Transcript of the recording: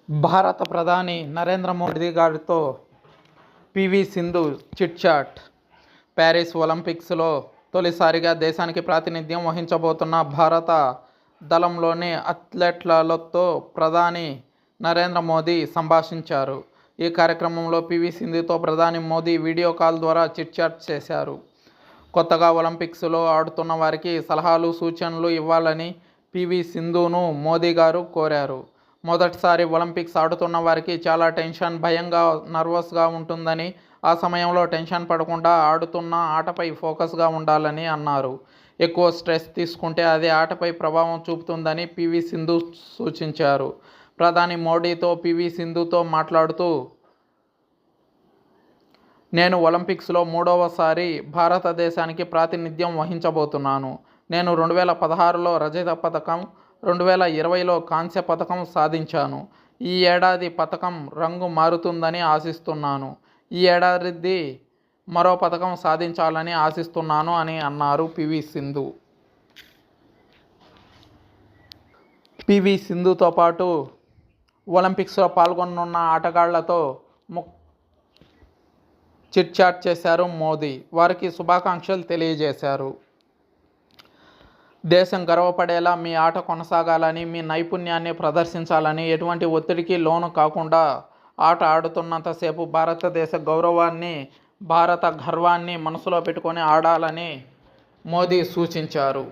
భారత ప్రధాని నరేంద్ర మోదీ గారితో PV Sindhu chit chat. Paris ఒలింపిక్స్లో తొలిసారిగా దేశానికి ప్రాతినిధ్యం వహించబోతున్న భారత దళంలోని అథ్లెట్లతో ప్రధాని నరేంద్ర మోదీ సంభాషించారు. ఈ కార్యక్రమంలో పివి సింధుతో ప్రధాని మోదీ వీడియో కాల్ ద్వారా చిట్ చాట్ చేశారు. కొత్తగా ఒలింపిక్స్లో ఆడుతున్న వారికి సలహాలు, సూచనలు ఇవ్వాలని పివి సింధును మోదీ గారు కోరారు. మొదటిసారి ఒలింపిక్స్ ఆడుతున్న వారికి చాలా టెన్షన్, భయంగా, నర్వస్గా ఉంటుందని, ఆ సమయంలో టెన్షన్ పడకుండా ఆడుతున్న ఆటపై ఫోకస్గా ఉండాలని అన్నారు. ఎక్కువ స్ట్రెస్ తీసుకుంటే అది ఆటపై ప్రభావం చూపుతుందని పివి సింధు సూచించారు. ప్రధాని మోడీతో పివి సింధుతో మాట్లాడుతూ, నేను ఒలింపిక్స్లో 3వసారి భారతదేశానికి ప్రాతినిధ్యం వహించబోతున్నాను. నేను 2016లో రజత పతకం, 2020లో కాంస్య పతకం సాధించాను. ఈ ఏడాది పతకం రంగు మారుతుందని ఆశిస్తున్నాను. ఈ ఏడాది మరో పతకం సాధించాలని ఆశిస్తున్నాను అని అన్నారు పివి సింధు. పివి సింధుతో పాటు ఒలింపిక్స్లో పాల్గొనున్న ఆటగాళ్లతో చిట్ చాట్ చేశారు మోదీ. వారికి శుభాకాంక్షలు తెలియజేశారు. దేశం గర్వపడేలా మీ ఆట కొనసాగాలని, మీ నైపుణ్యాన్ని ప్రదర్శించాలని, ఎటువంటి ఒత్తిడికి లోను కాకుండా ఆట ఆడుతున్నంతసేపు భారతదేశ గౌరవాన్ని, భారత గర్వాన్ని మనసులో పెట్టుకొని ఆడాలని మోదీ సూచించారు.